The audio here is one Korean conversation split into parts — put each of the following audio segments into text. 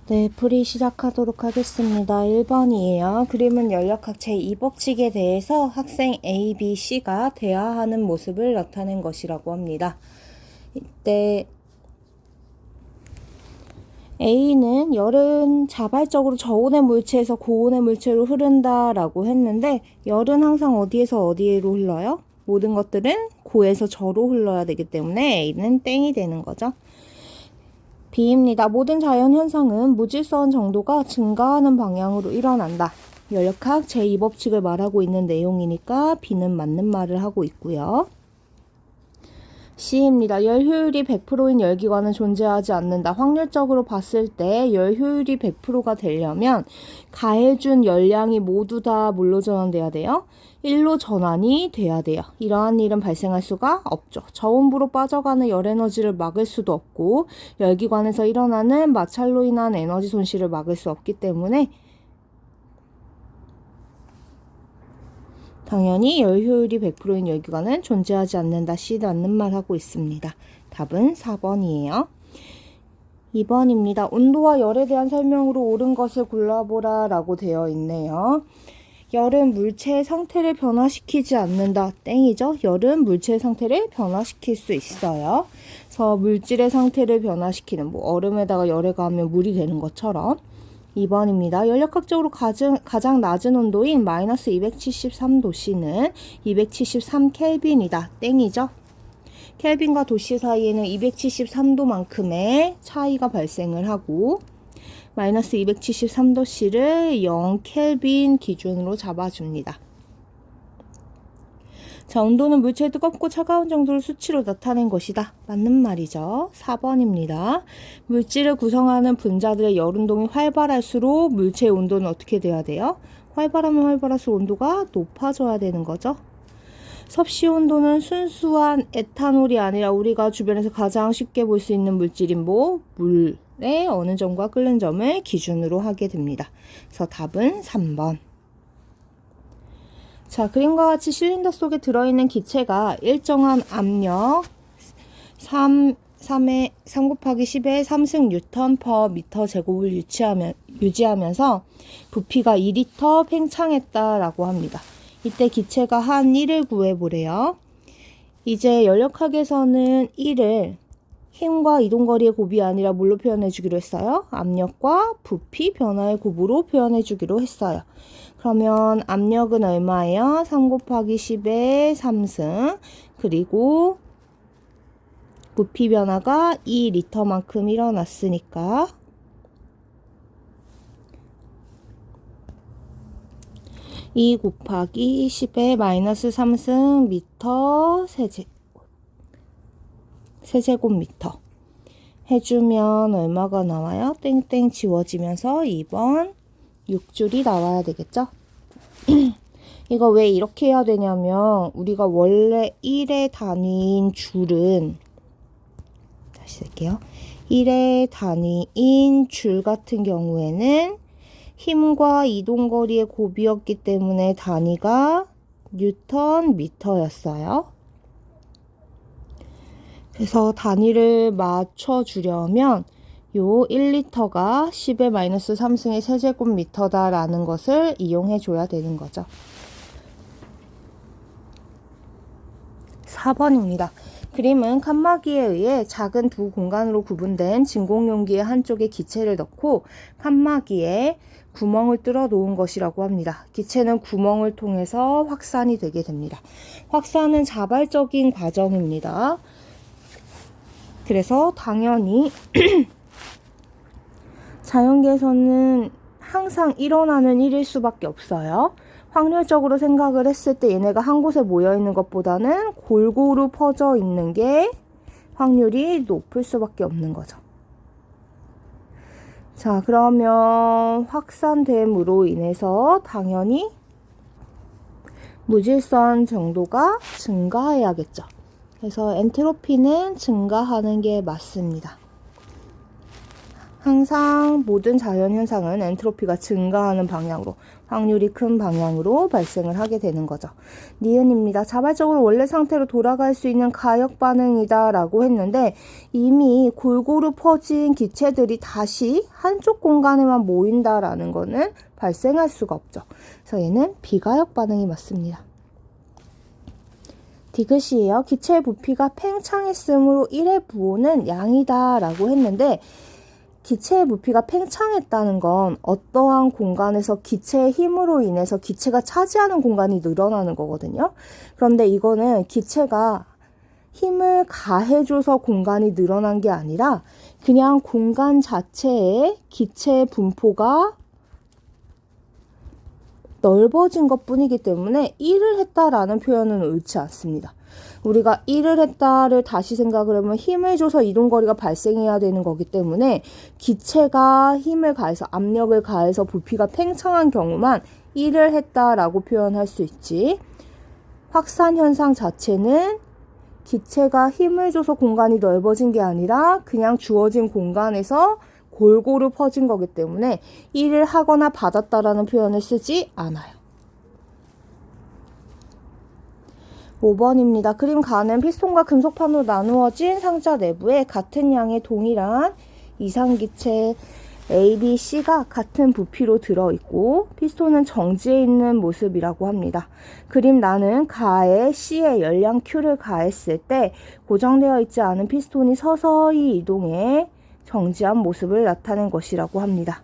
네, 풀이 시작하도록 하겠습니다. 1번이에요. 그림은 연력학 제2법칙에 대해서 학생 A, B, C가 대화하는 모습을 나타낸 것이라고 합니다. 이때 A는 열은 자발적으로 저온의 물체에서 고온의 물체로 흐른다라고 했는데 열은 항상 어디에서 어디로 흘러요? 모든 것들은 고에서 저로 흘러야 되기 때문에 A는 땡이 되는 거죠. B입니다. 모든 자연현상은 무질서한 정도가 증가하는 방향으로 일어난다. 연력학 제2법칙을 말하고 있는 내용이니까 B는 맞는 말을 하고 있고요. C입니다. 열 효율이 100%인 열기관은 존재하지 않는다. 확률적으로 봤을 때 열 효율이 100%가 되려면 가해준 열량이 모두 다 뭘로 전환돼야 돼요? 1로 전환이 돼야 돼요. 이러한 일은 발생할 수가 없죠. 저온부로 빠져가는 열 에너지를 막을 수도 없고 열기관에서 일어나는 마찰로 인한 에너지 손실을 막을 수 없기 때문에 당연히 열 효율이 100%인 열기관은 존재하지 않는다. C도 맞는 말 하고 있습니다. 답은 4번이에요. 2번입니다. 온도와 열에 대한 설명으로 옳은 것을 골라보라 라고 되어 있네요. 열은 물체의 상태를 변화시키지 않는다. 땡이죠. 열은 물체의 상태를 변화시킬 수 있어요. 그래서 물질의 상태를 변화시키는 얼음에다가 열에 가하면 물이 되는 것처럼 2번입니다. 연력학적으로 가장 낮은 온도인 마이너스 273도씨는 273켈빈이다. 땡이죠. 켈빈과 도씨 사이에는 273도만큼의 차이가 발생을 하고 마이너스 273도씨를 0켈빈 기준으로 잡아줍니다. 자, 온도는 물체의 뜨겁고 차가운 정도를 수치로 나타낸 것이다. 맞는 말이죠. 4번입니다. 물질을 구성하는 분자들의 열운동이 활발할수록 물체의 온도는 어떻게 돼야 돼요? 활발하면 활발할수록 온도가 높아져야 되는 거죠. 섭씨 온도는 순수한 에탄올이 아니라 우리가 주변에서 가장 쉽게 볼 수 있는 물질인 물의 어느 점과 끓는 점을 기준으로 하게 됩니다. 그래서 답은 3번. 자, 그림과 같이 실린더 속에 들어있는 기체가 일정한 압력 3 곱하기 10의 3승 뉴턴 퍼 미터 제곱을 유지하면서 부피가 2리터 팽창했다라고 합니다. 이때 기체가 한 1을 구해보래요. 이제 연력학에서는 1을 힘과 이동거리의 곱이 아니라 뭘로 표현해주기로 했어요? 압력과 부피 변화의 곱으로 표현해주기로 했어요. 그러면 압력은 얼마예요? 3 곱하기 10의 3승 그리고 부피 변화가 2리터만큼 일어났으니까 2 곱하기 10의 마이너스 3승 미터 세제곱미터 해주면 얼마가 나와요? 땡땡 지워지면서 2번 6줄이 나와야 되겠죠? 이거 왜 이렇게 해야 되냐면 우리가 원래 1의 단위인 줄은 다시 쓸게요. 1의 단위인 줄 같은 경우에는 힘과 이동거리의 곱이었기 때문에 단위가 뉴턴 미터였어요. 그래서 단위를 맞춰주려면 요 1리터가 10의 마이너스 3승의 세제곱미터다 라는 것을 이용해 줘야 되는 거죠. 4번입니다. 그림은 칸막이에 의해 작은 두 공간으로 구분된 진공용기의 한쪽에 기체를 넣고 칸막이에 구멍을 뚫어 놓은 것이라고 합니다. 기체는 구멍을 통해서 확산이 되게 됩니다. 확산은 자발적인 과정입니다. 그래서 당연히 자연계에서는 항상 일어나는 일일 수밖에 없어요. 확률적으로 생각을 했을 때 얘네가 한 곳에 모여 있는 것보다는 골고루 퍼져 있는 게 확률이 높을 수밖에 없는 거죠. 자, 그러면 확산됨으로 인해서 당연히 무질서한 정도가 증가해야겠죠. 그래서 엔트로피는 증가하는 게 맞습니다. 항상 모든 자연현상은 엔트로피가 증가하는 방향으로, 확률이 큰 방향으로 발생을 하게 되는 거죠. 니은입니다. 자발적으로 원래 상태로 돌아갈 수 있는 가역 반응이다 라고 했는데 이미 골고루 퍼진 기체들이 다시 한쪽 공간에만 모인다라는 거는 발생할 수가 없죠. 그래서 얘는 비가역 반응이 맞습니다. 디귿이에요. 기체의 부피가 팽창했으므로 1의 부호는 양이다 라고 했는데 기체의 부피가 팽창했다는 건 어떠한 공간에서 기체의 힘으로 인해서 기체가 차지하는 공간이 늘어나는 거거든요. 그런데 이거는 기체가 힘을 가해줘서 공간이 늘어난 게 아니라 그냥 공간 자체에 기체의 분포가 넓어진 것 뿐이기 때문에 1을 했다라는 표현은 옳지 않습니다. 우리가 1을 했다를 다시 생각을 하면 힘을 줘서 이동거리가 발생해야 되는 거기 때문에 기체가 힘을 가해서 압력을 가해서 부피가 팽창한 경우만 1을 했다라고 표현할 수 있지. 확산현상 자체는 기체가 힘을 줘서 공간이 넓어진 게 아니라 그냥 주어진 공간에서 골고루 퍼진 거기 때문에 1을 하거나 받았다라는 표현을 쓰지 않아요. 5번입니다. 그림 가는 피스톤과 금속판으로 나누어진 상자 내부에 같은 양의 동일한 이상기체 A, B, C가 같은 부피로 들어있고 피스톤은 정지해 있는 모습이라고 합니다. 그림 나는 가에 C에 열량 Q를 가했을 때 고정되어 있지 않은 피스톤이 서서히 이동해 정지한 모습을 나타낸 것이라고 합니다.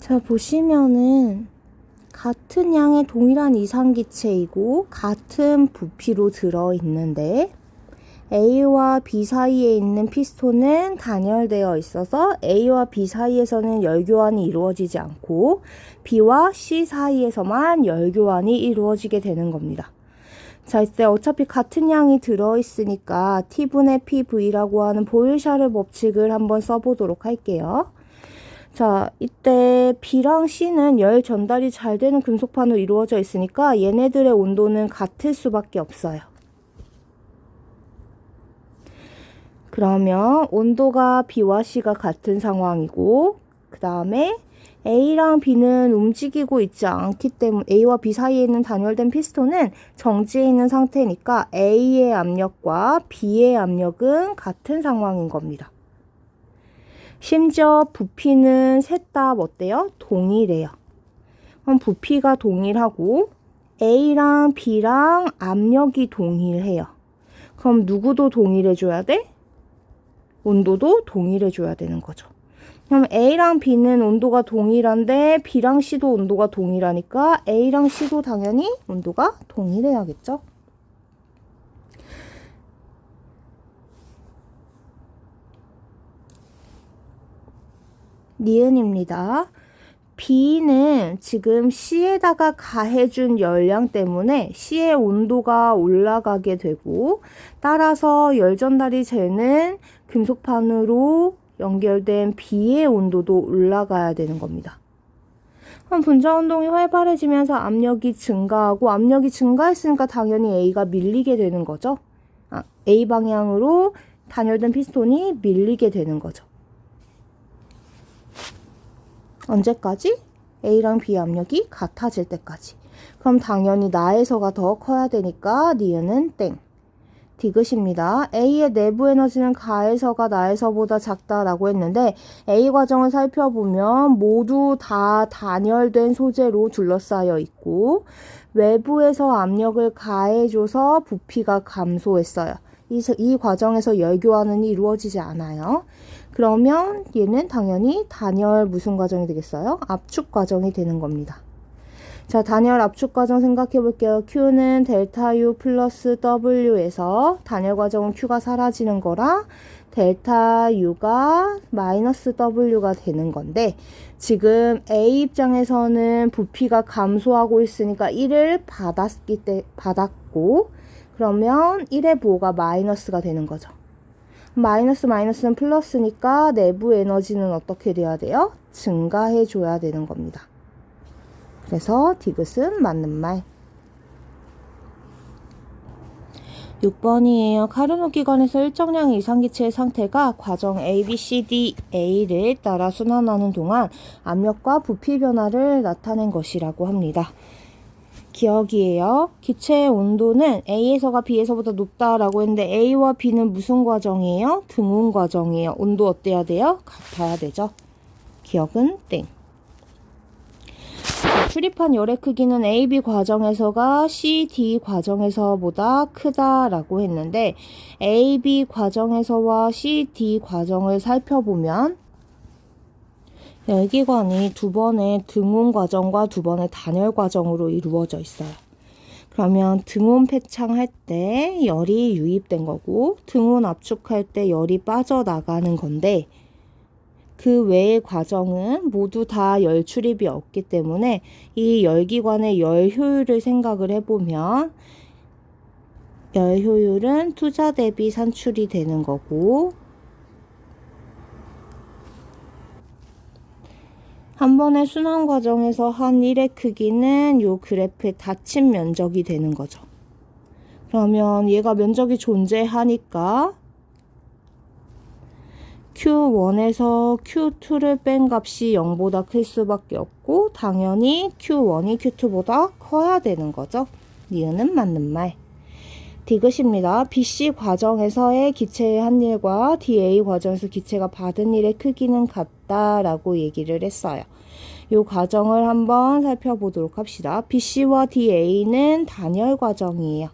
자, 보시면은 같은 양의 동일한 이상기체이고 같은 부피로 들어있는데 A와 B 사이에 있는 피스톤은 단열되어 있어서 A와 B 사이에서는 열교환이 이루어지지 않고 B와 C 사이에서만 열교환이 이루어지게 되는 겁니다. 자, 이때 어차피 같은 양이 들어있으니까 T분의 PV라고 하는 보일샤르 법칙을 한번 써보도록 할게요. 자, 이때 B랑 C는 열 전달이 잘 되는 금속판으로 이루어져 있으니까 얘네들의 온도는 같을 수밖에 없어요. 그러면 온도가 B와 C가 같은 상황이고 그 다음에 A랑 B는 움직이고 있지 않기 때문에 A와 B 사이에 있는 단열된 피스톤은 정지해 있는 상태니까 A의 압력과 B의 압력은 같은 상황인 겁니다. 심지어 부피는 셋 다 어때요? 동일해요. 그럼 부피가 동일하고 A랑 B랑 압력이 동일해요. 그럼 누구도 동일해줘야 돼? 온도도 동일해줘야 되는 거죠. 그럼 A랑 B는 온도가 동일한데 B랑 C도 온도가 동일하니까 A랑 C도 당연히 온도가 동일해야겠죠. 니은입니다. B는 지금 C에다가 가해준 열량 때문에 C의 온도가 올라가게 되고 따라서 열 전달이 되는 금속판으로 연결된 B의 온도도 올라가야 되는 겁니다. 그럼 분자 운동이 활발해지면서 압력이 증가하고 압력이 증가했으니까 당연히 A가 밀리게 되는 거죠. A 방향으로 단열된 피스톤이 밀리게 되는 거죠. 언제까지? A랑 B 압력이 같아질 때까지. 그럼 당연히 나에서가 더 커야 되니까 니은은 땡. 디귿입니다. A의 내부 에너지는 가에서가 나에서보다 작다라고 했는데 A 과정을 살펴보면 모두 다 단열된 소재로 둘러싸여 있고 외부에서 압력을 가해줘서 부피가 감소했어요. 이 과정에서 열교환은 이루어지지 않아요. 그러면 얘는 당연히 단열 무슨 과정이 되겠어요? 압축 과정이 되는 겁니다. 자, 단열 압축 과정 생각해 볼게요. Q는 델타 U 플러스 W에서 단열 과정은 Q가 사라지는 거라 델타 U가 마이너스 W가 되는 건데 지금 A 입장에서는 부피가 감소하고 있으니까 1을 받았고 그러면 1의 부호가 마이너스가 되는 거죠. 마이너스는 플러스니까 내부 에너지는 어떻게 돼야 돼요? 증가해 줘야 되는 겁니다. 그래서 디귿은 맞는 말. 6번이에요. 카르노 기관에서 일정량의 이상기체의 상태가 과정 A, B, C, D, A를 따라 순환하는 동안 압력과 부피 변화를 나타낸 것이라고 합니다. 기억이에요. 기체의 온도는 A에서가 B에서보다 높다라고 했는데 A와 B는 무슨 과정이에요? 등온 과정이에요. 온도 어때야 돼요? 같아야 되죠. 기억은 땡. 자, 출입한 열의 크기는 A, B 과정에서가 C, D 과정에서보다 크다라고 했는데 A, B 과정에서와 C, D 과정을 살펴보면 열기관이 두 번의 등온 과정과 두 번의 단열 과정으로 이루어져 있어요. 그러면 등온 폐창할 때 열이 유입된 거고 등온 압축할 때 열이 빠져나가는 건데 그 외의 과정은 모두 다 열 출입이 없기 때문에 이 열기관의 열 효율을 생각을 해보면 열 효율은 투자 대비 산출이 되는 거고 한 번의 순환 과정에서 한 일의 크기는 요 그래프의 닫힌 면적이 되는 거죠. 그러면 얘가 면적이 존재하니까 Q1에서 Q2를 뺀 값이 0보다 클 수밖에 없고 당연히 Q1이 Q2보다 커야 되는 거죠. 니은은 맞는 말. 디귿입니다. BC 과정에서의 기체의 한 일과 DA 과정에서 기체가 받은 일의 크기는 같다라고 얘기를 했어요. 이 과정을 한번 살펴보도록 합시다. BC와 DA는 단열 과정이에요.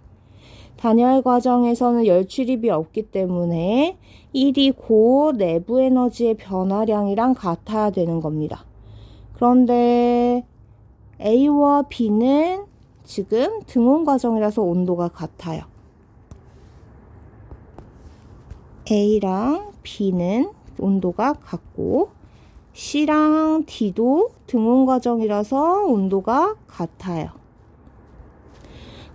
단열 과정에서는 열 출입이 없기 때문에 1이 고 내부 에너지의 변화량이랑 같아야 되는 겁니다. 그런데 A와 B는 지금 등온 과정이라서 온도가 같아요. A랑 B는 온도가 같고 C랑 D도 등온 과정이라서 온도가 같아요.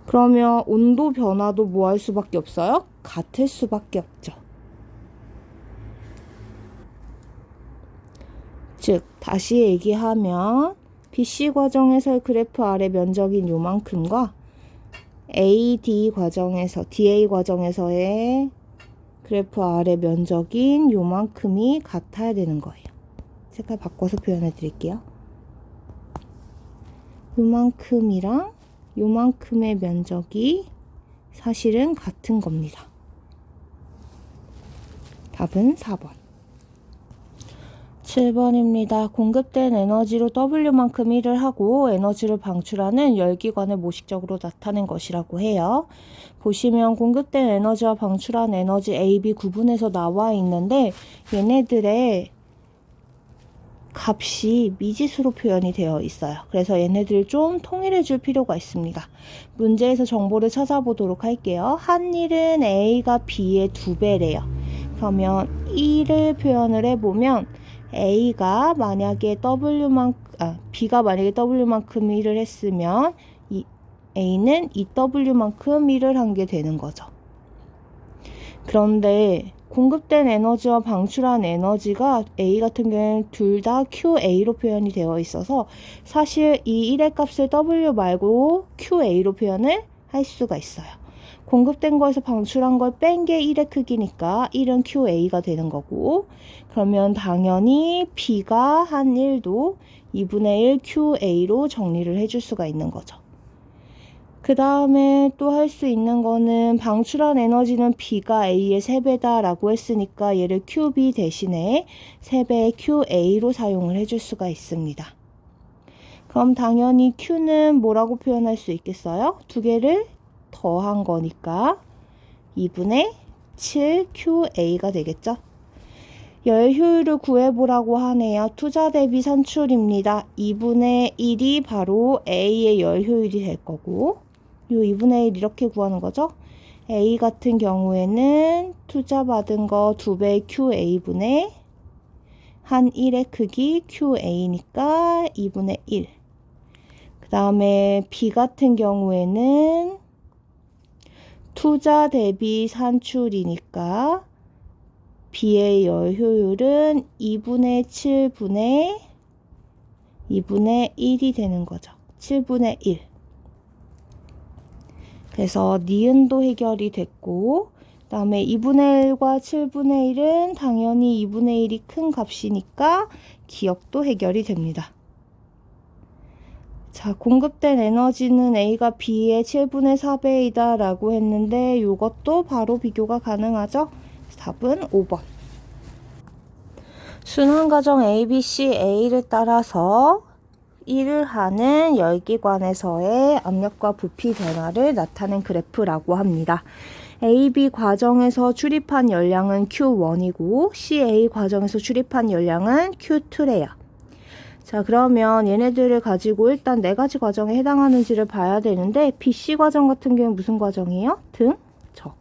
그러면 온도 변화도 뭐 할 수밖에 없어요? 같을 수밖에 없죠. 즉 다시 얘기하면 BC 과정에서의 그래프 아래 면적인 요만큼과 AD 과정에서 DA 과정에서의 그래프 아래 면적인 요만큼이 같아야 되는 거예요. 색깔 바꿔서 표현해 드릴게요. 요만큼이랑 요만큼의 면적이 사실은 같은 겁니다. 답은 4번. 7번입니다. 공급된 에너지로 W만큼 일을 하고 에너지를 방출하는 열기관을 모식적으로 나타낸 것이라고 해요. 보시면 공급된 에너지와 방출한 에너지 A, B 구분해서 나와 있는데 얘네들의 값이 미지수로 표현이 되어 있어요. 그래서 얘네들을 좀 통일해 줄 필요가 있습니다. 문제에서 정보를 찾아보도록 할게요. 한 일은 A가 B의 2배래요. 그러면 1을 표현을 해보면 B가 만약에 W만큼 일을 했으면 A는 2W만큼 일을 한 게 되는 거죠. 그런데 공급된 에너지와 방출한 에너지가 A 같은 경우에는 둘 다 QA로 표현이 되어 있어서 사실 이 1의 값을 W 말고 QA로 표현을 할 수가 있어요. 공급된 거에서 방출한 걸 뺀 게 1의 크기니까 1은 QA가 되는 거고 그러면 당연히 B가 한 1도 2분의 1 QA로 정리를 해줄 수가 있는 거죠. 그 다음에 또 할 수 있는 거는 방출한 에너지는 B가 A의 3배다 라고 했으니까 얘를 QB 대신에 3배의 QA로 사용을 해줄 수가 있습니다. 그럼 당연히 Q는 뭐라고 표현할 수 있겠어요? 두 개를 더한 거니까 2분의 7 QA가 되겠죠? 열 효율을 구해보라고 하네요. 투자 대비 산출입니다. 2분의 1이 바로 A의 열 효율이 될 거고 요 2분의 1 이렇게 구하는 거죠. A 같은 경우에는 투자 받은 거 2배 QA분의 한 1의 크기 QA니까 2분의 1. 그 다음에 B 같은 경우에는 투자 대비 산출이니까 B의 열 효율은 2분의 7분의 2분의 1이 되는 거죠. 7분의 1. 그래서 니은도 해결이 됐고, 그 다음에 2분의 1과 7분의 1은 당연히 2분의 1이 큰 값이니까 기억도 해결이 됩니다. 자, 공급된 에너지는 A가 B의 7분의 4배이다 라고 했는데 이것도 바로 비교가 가능하죠? 답은 5번. 순환과정 A, B, C, A를 따라서 일을 하는 열기관에서의 압력과 부피 변화를 나타낸 그래프라고 합니다. AB 과정에서 출입한 열량은 Q1이고 CA 과정에서 출입한 열량은 Q2래요. 자, 그러면 얘네들을 가지고 일단 4가지 과정에 해당하는지를 봐야 되는데 BC 과정 같은 경우는 무슨 과정이에요? 등, 적.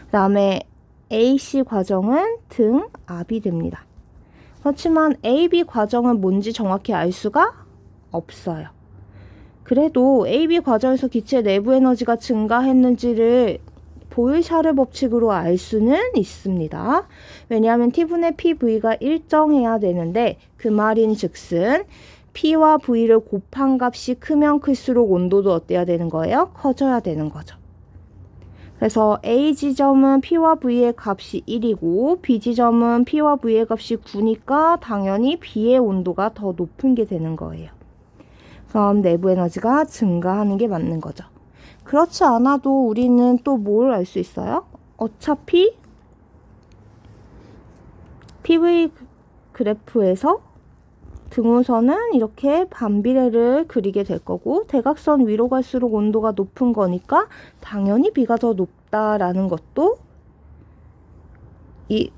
그 다음에 AC 과정은 등, 압이 됩니다. 그렇지만 AB 과정은 뭔지 정확히 알 수가 없어요. 그래도 AB 과정에서 기체 내부 에너지가 증가했는지를 보일샤르 법칙으로 알 수는 있습니다. 왜냐하면 T분의 PV가 일정해야 되는데 그 말인 즉슨 P와 V를 곱한 값이 크면 클수록 온도도 어때야 되는 거예요? 커져야 되는 거죠. 그래서 A 지점은 P와 V의 값이 1이고 B 지점은 P와 V의 값이 9니까 당연히 B의 온도가 더 높은 게 되는 거예요. 그럼 내부 에너지가 증가하는 게 맞는 거죠. 그렇지 않아도 우리는 또 뭘 알 수 있어요? 어차피 PV 그래프에서 등호선은 이렇게 반비례를 그리게 될 거고 대각선 위로 갈수록 온도가 높은 거니까 당연히 B가 더 높다라는 것도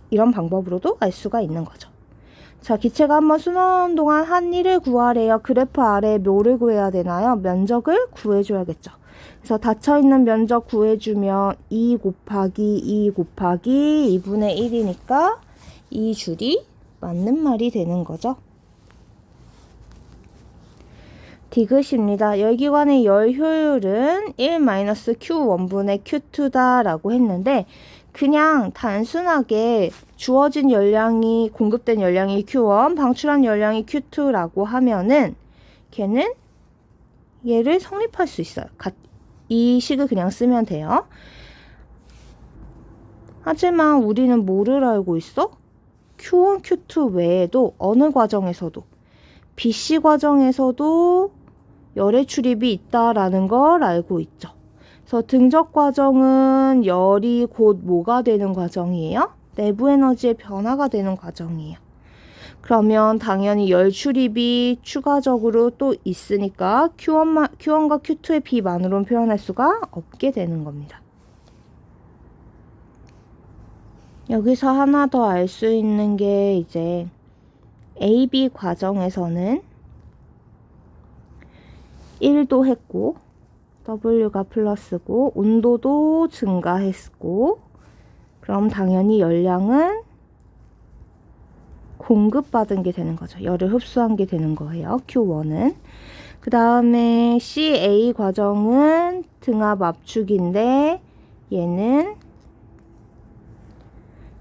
이런 방법으로도 알 수가 있는 거죠. 자, 기체가 한번 순환하는 동안 한 일을 구하래요. 그래프 아래에 뭐를 구해야 되나요? 면적을 구해줘야겠죠. 그래서 닫혀있는 면적 구해주면 2 곱하기 2분의 1이니까 이 줄이 맞는 말이 되는 거죠. 디귿입니다. 열기관의 열 효율은 1-Q1분의 Q2다 라고 했는데 그냥 단순하게 주어진 열량이 공급된 열량이 Q1, 방출한 열량이 Q2라고 하면은 걔는 얘를 성립할 수 있어요. 이 식을 그냥 쓰면 돼요. 하지만 우리는 뭐를 알고 있어? Q1, Q2 외에도 어느 과정에서도 BC 과정에서도 열의 출입이 있다라는 걸 알고 있죠. 그래서 등적 과정은 열이 곧 뭐가 되는 과정이에요? 내부 에너지의 변화가 되는 과정이에요. 그러면 당연히 열 출입이 추가적으로 또 있으니까 Q1과 Q2의 비만으로는 표현할 수가 없게 되는 겁니다. 여기서 하나 더 알 수 있는 게 이제 AB 과정에서는 1도 했고 W가 플러스고 온도도 증가했고 그럼 당연히 열량은 공급받은 게 되는 거죠. 열을 흡수한 게 되는 거예요. Q1은. 그 다음에 CA 과정은 등압 압축인데 얘는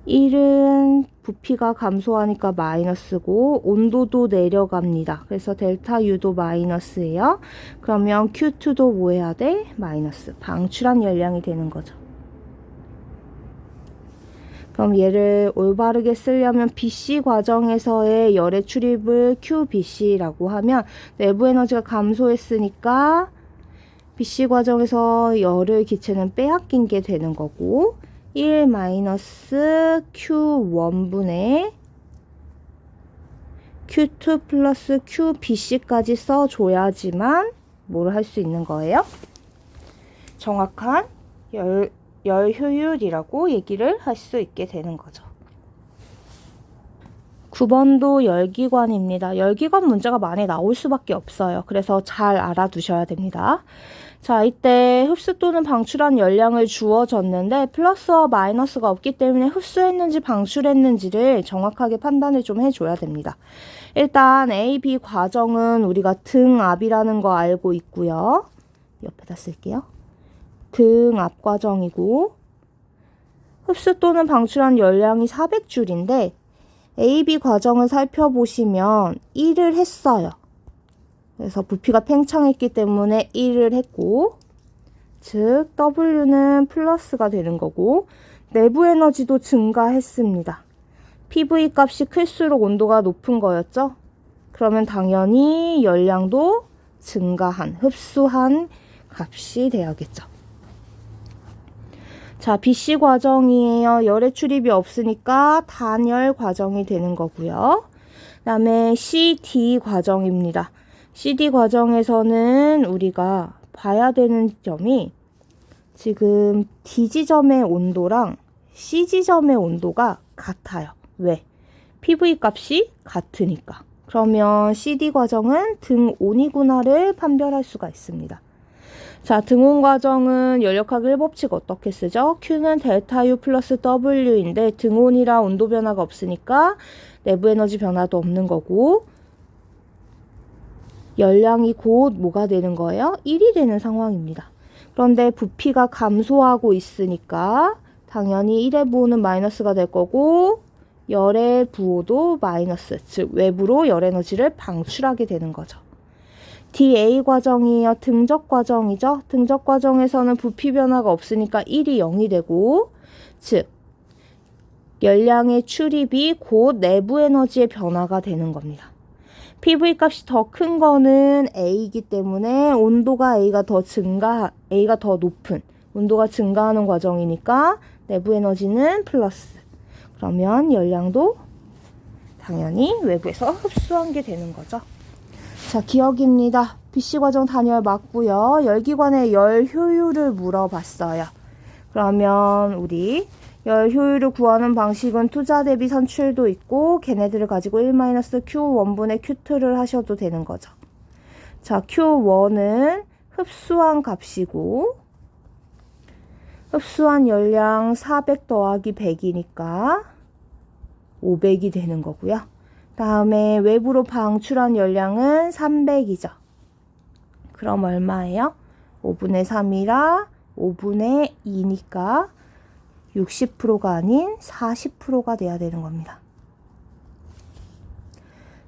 1은 부피가 감소하니까 마이너스고 온도도 내려갑니다. 그래서 델타 U도 마이너스예요. 그러면 Q2도 뭐 해야 돼? 마이너스. 방출한 열량이 되는 거죠. 그럼 얘를 올바르게 쓰려면 BC 과정에서의 열의 출입을 QBC라고 하면 내부 에너지가 감소했으니까 BC 과정에서 열을 기체는 빼앗긴 게 되는 거고 1-Q1분의 Q2 플러스 QBC까지 써줘야지만 뭘 할 수 있는 거예요? 정확한 열 효율이라고 얘기를 할 수 있게 되는 거죠. 9번도 열기관입니다. 열기관 문제가 많이 나올 수밖에 없어요. 그래서 잘 알아두셔야 됩니다. 자, 이때 흡수 또는 방출한 열량을 주어졌는데 플러스와 마이너스가 없기 때문에 흡수했는지 방출했는지를 정확하게 판단을 좀 해줘야 됩니다. 일단 A, B 과정은 우리가 등압이라는 거 알고 있고요. 옆에다 쓸게요. 등압 과정이고 흡수 또는 방출한 열량이 400줄인데 A, B 과정을 살펴보시면 1을 했어요. 그래서 부피가 팽창했기 때문에 1을 했고 즉 W는 플러스가 되는 거고 내부 에너지도 증가했습니다. PV 값이 클수록 온도가 높은 거였죠. 그러면 당연히 열량도 증가한, 흡수한 값이 돼야겠죠. 자, BC 과정이에요. 열의 출입이 없으니까 단열 과정이 되는 거고요. 그 다음에 CD 과정입니다. CD 과정에서는 우리가 봐야 되는 점이 지금 D 지점의 온도랑 C 지점의 온도가 같아요. 왜? PV 값이 같으니까. 그러면 CD 과정은 등온이구나를 판별할 수가 있습니다. 자, 등온 과정은 연력학의 법칙 어떻게 쓰죠? Q는 델타 U 플러스 W인데 등온이라 온도 변화가 없으니까 내부 에너지 변화도 없는 거고 열량이 곧 뭐가 되는 거예요? 1이 되는 상황입니다. 그런데 부피가 감소하고 있으니까 당연히 1의 부호는 마이너스가 될 거고 열의 부호도 마이너스, 즉 외부로 열 에너지를 방출하게 되는 거죠. DA 과정이에요. 등적 과정이죠. 등적 과정에서는 부피 변화가 없으니까 1이 0이 되고 즉 열량의 출입이 곧 내부 에너지의 변화가 되는 겁니다. PV 값이 더 큰 거는 A이기 때문에 A가 더 높은 온도가 증가하는 과정이니까 내부 에너지는 플러스. 그러면 열량도 당연히 외부에서 흡수한 게 되는 거죠. 자, 기억입니다. BC 과정 단열 맞고요. 열기관의 열 효율을 물어봤어요. 그러면 우리 열 효율을 구하는 방식은 투자 대비 산출도 있고 걔네들을 가지고 1-Q1분의 Q2를 하셔도 되는 거죠. 자, Q1은 흡수한 값이고 흡수한 열량 400 더하기 100이니까 500이 되는 거고요. 다음에 외부로 방출한 열량은 300이죠. 그럼 얼마예요? 5분의 3이라 5분의 2니까 60%가 아닌 40%가 돼야 되는 겁니다.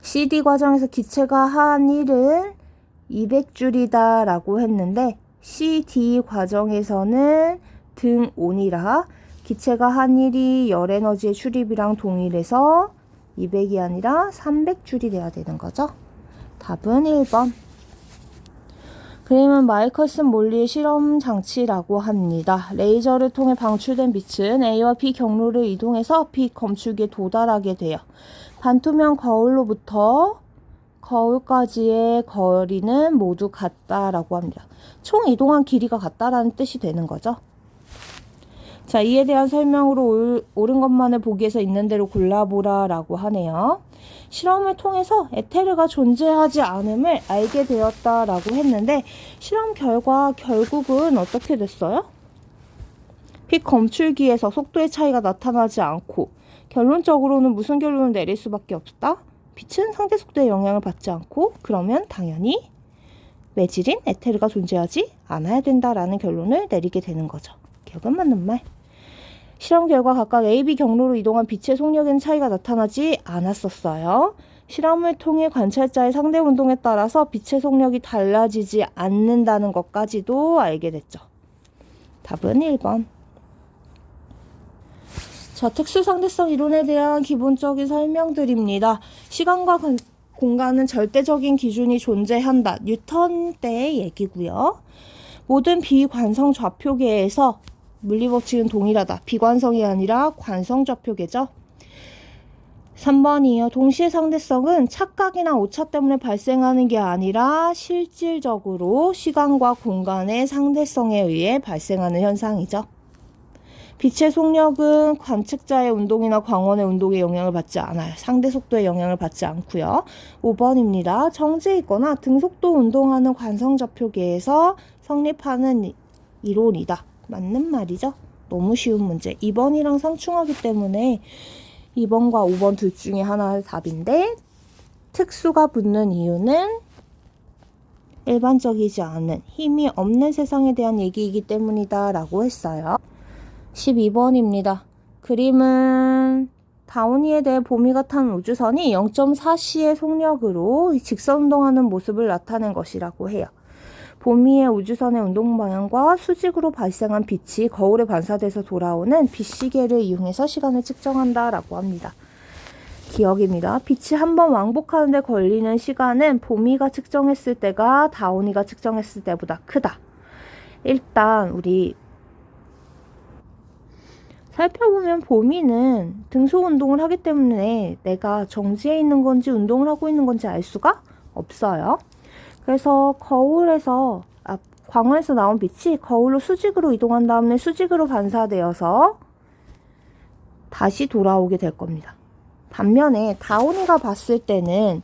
CD 과정에서 기체가 한 일은 200줄이다 라고 했는데 CD 과정에서는 등온이라 기체가 한 일이 열 에너지의 출입이랑 동일해서 200이 아니라 300줄이 돼야 되는 거죠. 답은 1번. 그림은 마이클슨 몰리의 실험 장치라고 합니다. 레이저를 통해 방출된 빛은 A와 B 경로를 이동해서 B 검출기에 도달하게 돼요. 반투명 거울로부터 거울까지의 거리는 모두 같다라고 합니다. 총 이동한 길이가 같다라는 뜻이 되는 거죠. 자, 이에 대한 설명으로 옳은 것만을 보기에서 있는 대로 골라보라 라고 하네요. 실험을 통해서 에테르가 존재하지 않음을 알게 되었다라고 했는데 실험 결과 결국은 어떻게 됐어요? 빛 검출기에서 속도의 차이가 나타나지 않고 결론적으로는 무슨 결론을 내릴 수밖에 없다? 빛은 상대 속도의 영향을 받지 않고 그러면 당연히 매질인 에테르가 존재하지 않아야 된다라는 결론을 내리게 되는 거죠. 기억은 맞는 말. 실험 결과 각각 A, B 경로로 이동한 빛의 속력에는 차이가 나타나지 않았었어요. 실험을 통해 관찰자의 상대 운동에 따라서 빛의 속력이 달라지지 않는다는 것까지도 알게 됐죠. 답은 1번. 자, 특수상대성 이론에 대한 기본적인 설명드립니다. 시간과 공간은 절대적인 기준이 존재한다. 뉴턴 때의 얘기고요. 모든 비관성 좌표계에서 물리법칙은 동일하다. 비관성이 아니라 관성 좌표계죠. 3번이요. 동시의 상대성은 착각이나 오차 때문에 발생하는 게 아니라 실질적으로 시간과 공간의 상대성에 의해 발생하는 현상이죠. 빛의 속력은 관측자의 운동이나 광원의 운동에 영향을 받지 않아요. 상대 속도에 영향을 받지 않고요. 5번입니다. 정지해 있거나 등속도 운동하는 관성좌표계에서 성립하는 이론이다. 맞는 말이죠. 너무 쉬운 문제. 2번이랑 상충하기 때문에 2번과 5번 둘 중에 하나의 답인데 특수가 붙는 이유는 일반적이지 않은 힘이 없는 세상에 대한 얘기이기 때문이다 라고 했어요. 12번입니다. 그림은 다우니에 대해 봄이가 탄 우주선이 0.4c의 속력으로 직선운동하는 모습을 나타낸 것이라고 해요. 보미의 우주선의 운동 방향과 수직으로 발생한 빛이 거울에 반사돼서 돌아오는 빛시계를 이용해서 시간을 측정한다라고 합니다. 기억입니다. 빛이 한번 왕복하는 데 걸리는 시간은 보미가 측정했을 때가 다온이가 측정했을 때보다 크다. 일단 우리 살펴보면 보미는 등속 운동을 하기 때문에 내가 정지해 있는 건지 운동을 하고 있는 건지 알 수가 없어요. 그래서 광원에서 나온 빛이 거울로 수직으로 이동한 다음에 수직으로 반사되어서 다시 돌아오게 될 겁니다. 반면에 다온이가 봤을 때는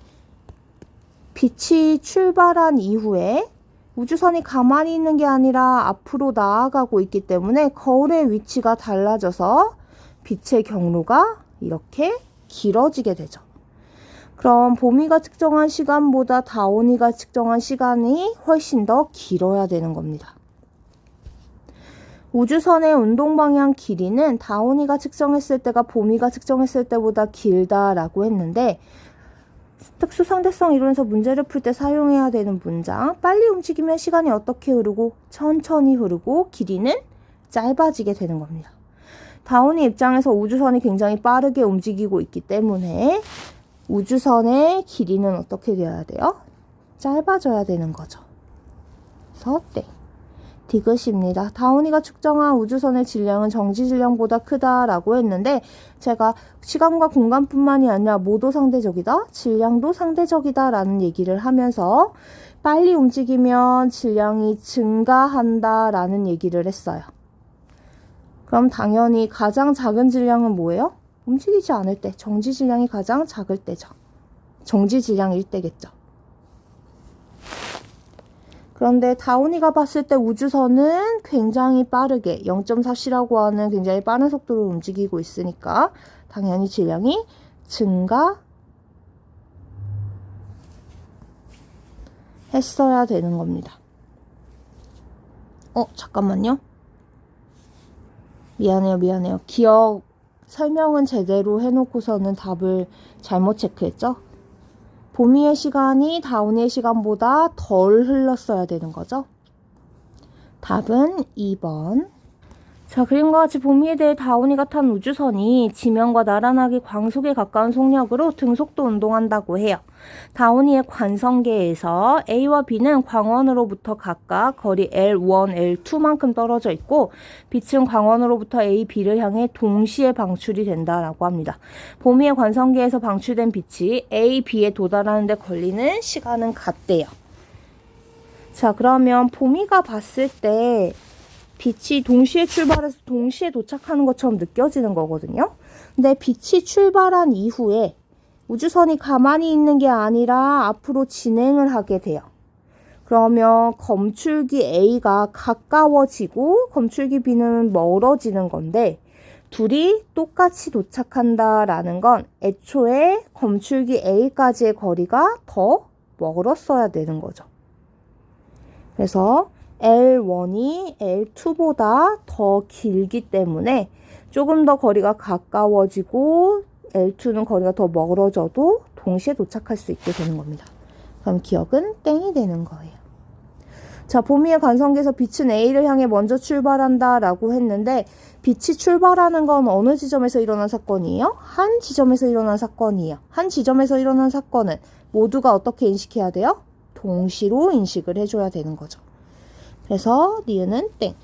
빛이 출발한 이후에 우주선이 가만히 있는 게 아니라 앞으로 나아가고 있기 때문에 거울의 위치가 달라져서 빛의 경로가 이렇게 길어지게 되죠. 그럼 보미가 측정한 시간보다 다온이가 측정한 시간이 훨씬 더 길어야 되는 겁니다. 우주선의 운동 방향 길이는 다온이가 측정했을 때가 보미가 측정했을 때보다 길다라고 했는데 특수 상대성 이론에서 문제를 풀 때 사용해야 되는 문장, 빨리 움직이면 시간이 어떻게 흐르고 천천히 흐르고 길이는 짧아지게 되는 겁니다. 다온이 입장에서 우주선이 굉장히 빠르게 움직이고 있기 때문에 우주선의 길이는 어떻게 되어야 돼요? 짧아져야 되는 거죠. 그래서 땡. 디귿입니다. 다온이가 측정한 우주선의 질량은 정지 질량보다 크다라고 했는데 제가 시간과 공간뿐만이 아니라 모도 상대적이다, 질량도 상대적이다 라는 얘기를 하면서 빨리 움직이면 질량이 증가한다 라는 얘기를 했어요. 그럼 당연히 가장 작은 질량은 뭐예요? 움직이지 않을 때 정지 질량이 가장 작을 때죠. 정지 질량일 때겠죠. 그런데 다온이가 봤을 때 우주선은 굉장히 빠르게 0.4c라고 하는 굉장히 빠른 속도로 움직이고 있으니까 당연히 질량이 증가했어야 되는 겁니다. 잠깐만요. 미안해요. 설명은 제대로 해놓고서는 답을 잘못 체크했죠? 보미의 시간이 다온이의 시간보다 덜 흘렀어야 되는 거죠. 답은 2번. 자, 그림과 같이 보미에 대해 다온이가 탄 우주선이 지면과 나란하게 광속에 가까운 속력으로 등속도 운동한다고 해요. 다온이의 관성계에서 A와 B는 광원으로부터 각각 거리 L1, L2만큼 떨어져 있고 빛은 광원으로부터 A, B를 향해 동시에 방출이 된다라고 합니다. 보미의 관성계에서 방출된 빛이 A, B에 도달하는 데 걸리는 시간은 같대요. 자, 그러면 보미가 봤을 때 빛이 동시에 출발해서 동시에 도착하는 것처럼 느껴지는 거거든요. 근데 빛이 출발한 이후에 우주선이 가만히 있는 게 아니라 앞으로 진행을 하게 돼요. 그러면 검출기 A가 가까워지고 검출기 B는 멀어지는 건데 둘이 똑같이 도착한다라는 건 애초에 검출기 A까지의 거리가 더 멀었어야 되는 거죠. 그래서 L1이 L2보다 더 길기 때문에 조금 더 거리가 가까워지고 L2는 거리가 더 멀어져도 동시에 도착할 수 있게 되는 겁니다. 그럼 기억은 땡이 되는 거예요. 자, 보미의 관성계에서 빛은 A를 향해 먼저 출발한다 라고 했는데 빛이 출발하는 건 어느 지점에서 일어난 사건이에요? 한 지점에서 일어난 사건이에요. 한 지점에서 일어난 사건은 모두가 어떻게 인식해야 돼요? 동시로 인식을 해줘야 되는 거죠. 그래서 니은은 땡.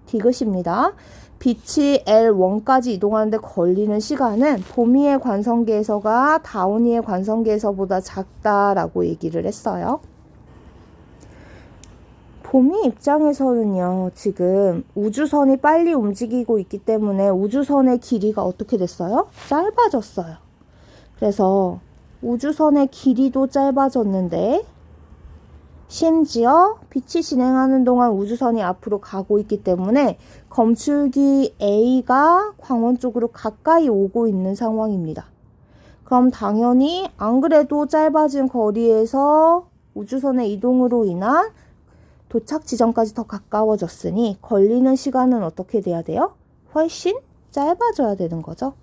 디귿입니다. 빛이 L1까지 이동하는데 걸리는 시간은 보미의 관성계에서가 다온이의 관성계에서보다 작다라고 얘기를 했어요. 보미 입장에서는요, 지금 우주선이 빨리 움직이고 있기 때문에 우주선의 길이가 어떻게 됐어요? 짧아졌어요. 그래서 우주선의 길이도 짧아졌는데 심지어 빛이 진행하는 동안 우주선이 앞으로 가고 있기 때문에 검출기 A가 광원 쪽으로 가까이 오고 있는 상황입니다. 그럼 당연히 안 그래도 짧아진 거리에서 우주선의 이동으로 인한 도착 지점까지 더 가까워졌으니 걸리는 시간은 어떻게 돼야 돼요? 훨씬 짧아져야 되는 거죠.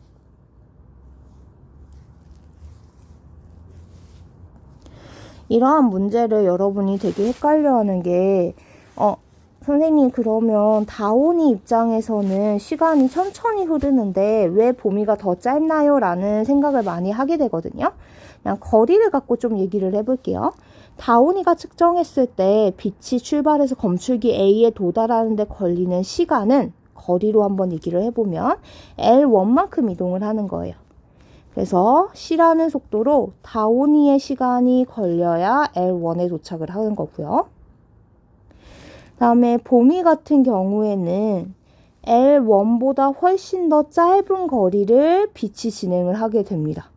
이러한 문제를 여러분이 되게 헷갈려하는 게 선생님 그러면 다온이 입장에서는 시간이 천천히 흐르는데 왜 봄이가 더 짧나요? 라는 생각을 많이 하게 되거든요. 그냥 거리를 갖고 좀 얘기를 해볼게요. 다온이가 측정했을 때 빛이 출발해서 검출기 A에 도달하는 데 걸리는 시간은 거리로 한번 얘기를 해보면 L1만큼 이동을 하는 거예요. 그래서 C라는 속도로 다온이의 시간이 걸려야 L1에 도착을 하는 거고요. 다음에 봄이 같은 경우에는 L1보다 훨씬 더 짧은 거리를 빛이 진행을 하게 됩니다.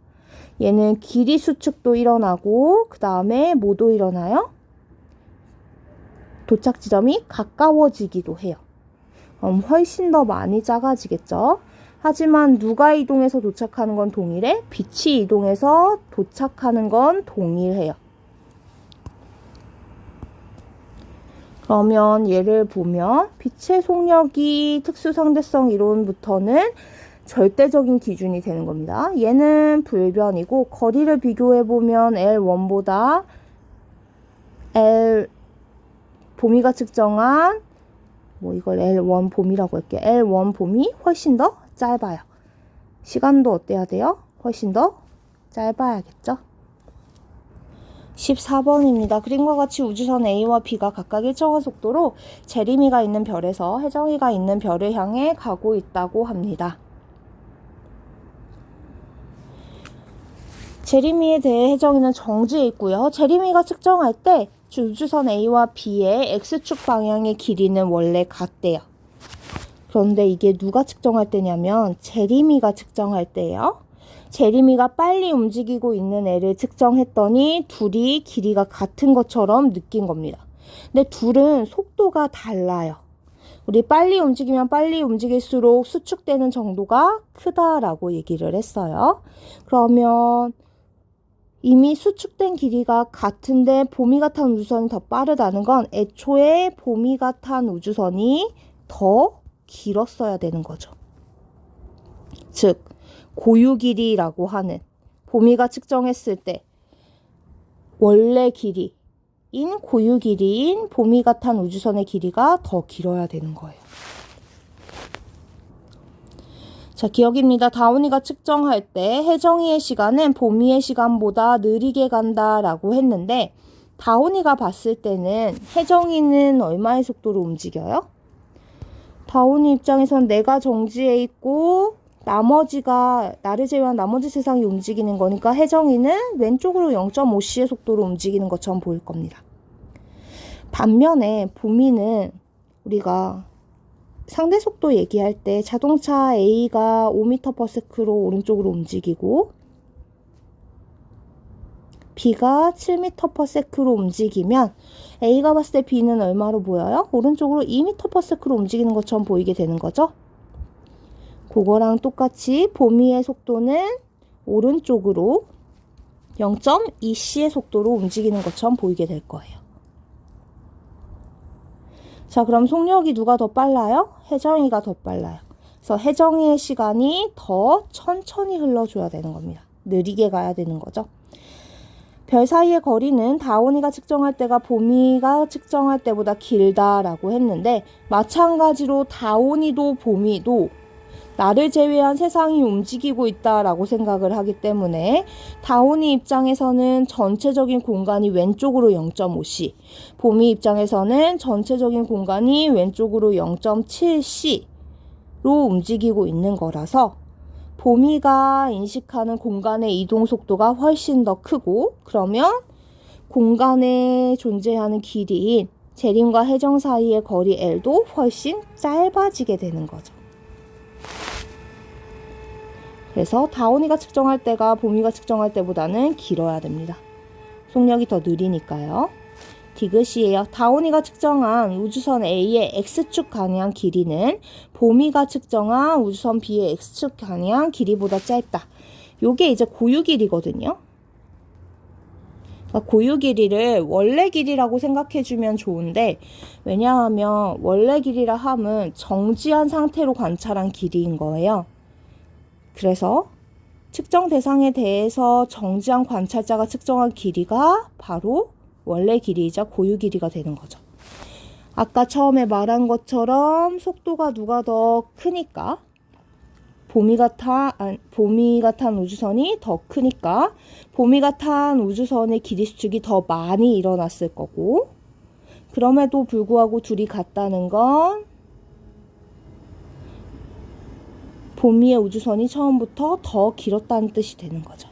얘는 길이 수축도 일어나고 그 다음에 뭐도 일어나요? 도착 지점이 가까워지기도 해요. 그럼 훨씬 더 많이 작아지겠죠? 하지만 누가 이동해서 도착하는 건 동일해? 빛이 이동해서 도착하는 건 동일해요. 그러면 얘를 보면 빛의 속력이 특수상대성 이론부터는 절대적인 기준이 되는 겁니다. 얘는 불변이고 거리를 비교해보면 L1보다 봄이가 측정한 이걸 L1 봄이라고 할게요. L1 봄이 훨씬 더 짧아요. 시간도 어때야 돼요? 훨씬 더 짧아야겠죠? 14번입니다. 그림과 같이 우주선 A와 B가 각각 일정한 속도로 제리미가 있는 별에서 혜정이가 있는 별을 향해 가고 있다고 합니다. 제리미에 대해 혜정이는 정지해 있고요. 제리미가 측정할 때 우주선 A와 B의 X축 방향의 길이는 원래 같대요. 그런데 이게 누가 측정할 때냐면 제리미가 측정할 때예요. 제리미가 빨리 움직이고 있는 애를 측정했더니 둘이 길이가 같은 것처럼 느낀 겁니다. 근데 둘은 속도가 달라요. 우리 빨리 움직이면 빨리 움직일수록 수축되는 정도가 크다라고 얘기를 했어요. 그러면 이미 수축된 길이가 같은데 봄이가 탄 우주선이 더 빠르다는 건 애초에 봄이가 탄 우주선이 더 길었어야 되는 거죠. 즉 고유 길이라고 하는 봄이가 측정했을 때 원래 길이인 고유 길이인 봄이가 탄 우주선의 길이가 더 길어야 되는 거예요. 자, 기억입니다. 다온이가 측정할 때 혜정이의 시간은 봄이의 시간보다 느리게 간다라고 했는데 다온이가 봤을 때는 혜정이는 얼마의 속도로 움직여요? 다온이 입장에선 내가 정지해 있고 나머지가 나를 제외한 나머지 세상이 움직이는 거니까 혜정이는 왼쪽으로 0.5c의 속도로 움직이는 것처럼 보일 겁니다. 반면에 봄이는 우리가 상대 속도 얘기할 때 자동차 A가 5m/s로 오른쪽으로 움직이고 B가 7m/s로 움직이면 A가 봤을 때 B는 얼마로 보여요? 오른쪽으로 2m/s로 움직이는 것처럼 보이게 되는 거죠. 그거랑 똑같이 봄이의 속도는 오른쪽으로 0.2c의 속도로 움직이는 것처럼 보이게 될 거예요. 자, 그럼 속력이 누가 더 빨라요? 혜정이가 더 빨라요. 그래서 혜정이의 시간이 더 천천히 흘러줘야 되는 겁니다. 느리게 가야 되는 거죠. 별 사이의 거리는 다온이가 측정할 때가 봄이가 측정할 때보다 길다라고 했는데 마찬가지로 다온이도 봄이도 나를 제외한 세상이 움직이고 있다라고 생각을 하기 때문에 다온이 입장에서는 전체적인 공간이 왼쪽으로 0.5c, 봄이 입장에서는 전체적인 공간이 왼쪽으로 0.7c로 움직이고 있는 거라서 봄이가 인식하는 공간의 이동 속도가 훨씬 더 크고 그러면 공간에 존재하는 길이인 제림과 혜정 사이의 거리 L도 훨씬 짧아지게 되는 거죠. 그래서 다온이가 측정할 때가 봄이가 측정할 때보다는 길어야 됩니다. 속력이 더 느리니까요. 디귿이에요. 다온이가 측정한 우주선 A의 X축 방향 길이는 봄이가 측정한 우주선 B의 X축 방향 길이보다 짧다. 요게 이제 고유 길이거든요. 그러니까 고유 길이를 원래 길이라고 생각해주면 좋은데 왜냐하면 원래 길이라 함은 정지한 상태로 관찰한 길이인 거예요. 그래서 측정 대상에 대해서 정지한 관찰자가 측정한 길이가 바로 원래 길이이자 고유 길이가 되는 거죠. 아까 처음에 말한 것처럼 속도가 누가 더 크니까 봄이가 탄 우주선이 더 크니까 봄이가 탄 우주선의 길이 수축이 더 많이 일어났을 거고, 그럼에도 불구하고 둘이 같다는 건 봄이의 우주선이 처음부터 더 길었다는 뜻이 되는 거죠.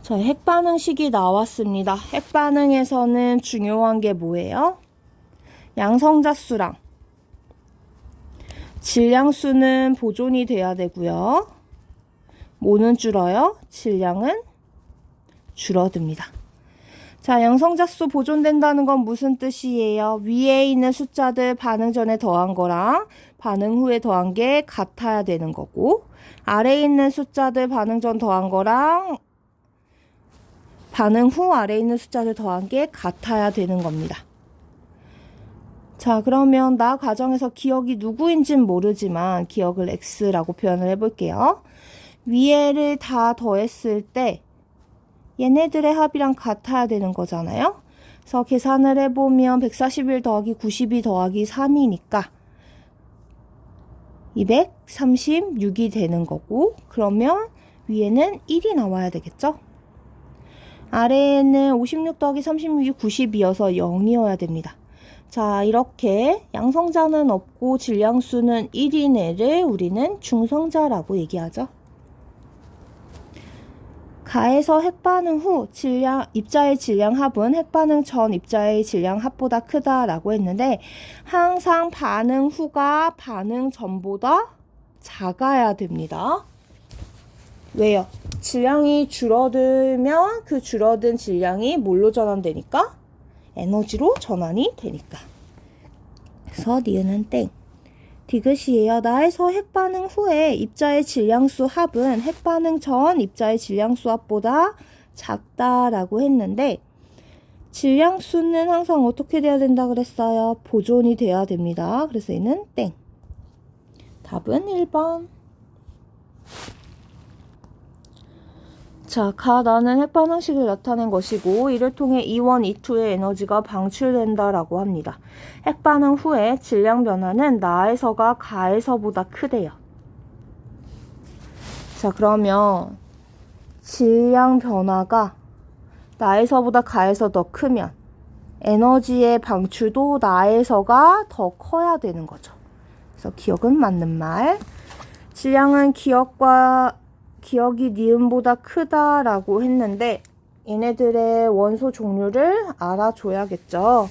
자, 핵반응식이 나왔습니다. 핵반응에서는 중요한 게 뭐예요? 양성자수랑 질량수는 보존이 돼야 되고요. 뭐는 줄어요? 질량은 줄어듭니다. 자, 양성자수 보존된다는 건 무슨 뜻이에요? 위에 있는 숫자들 반응 전에 더한 거랑 반응 후에 더한 게 같아야 되는 거고, 아래에 있는 숫자들 반응 전 더한 거랑 반응 후 아래에 있는 숫자를 더한 게 같아야 되는 겁니다. 자, 그러면 나 가정에서 기억이 누구인지는 모르지만 기억을 X라고 표현을 해볼게요. 위에를 다 더했을 때 얘네들의 합이랑 같아야 되는 거잖아요. 그래서 계산을 해보면 141 더하기 92 더하기 3이니까 236이 되는 거고, 그러면 위에는 1이 나와야 되겠죠? 아래에는 56 더하기 36이 92여서 0이어야 됩니다. 자, 이렇게 양성자는 없고 질량수는 1인 애를 우리는 중성자라고 얘기하죠. 가에서 핵반응 후 입자의 질량 합은 핵반응 전 입자의 질량 합보다 크다라고 했는데, 항상 반응 후가 반응 전보다 작아야 됩니다. 왜요? 질량이 줄어들면 그 줄어든 질량이 뭘로 전환되니까? 에너지로 전환이 되니까. 그래서 니은은 땡. 디귿이에요. 나에서 핵반응 후에 입자의 질량수 합은 핵반응 전 입자의 질량수 합보다 작다라고 했는데, 질량수는 항상 어떻게 돼야 된다 그랬어요? 보존이 돼야 됩니다. 그래서 얘는 땡. 답은 1번. 자, 나는 핵반응식을 나타낸 것이고, 이를 통해 E1, E2의 에너지가 방출된다라고 합니다. 핵반응 후에 질량 변화는 나에서가 가에서보다 크대요. 자, 그러면 질량 변화가 나에서보다 가에서 더 크면 에너지의 방출도 나에서가 더 커야 되는 거죠. 그래서 기억은 맞는 말. 질량은 기억이 니은보다 크다라고 했는데, 얘네들의 원소 종류를 알아줘야겠죠.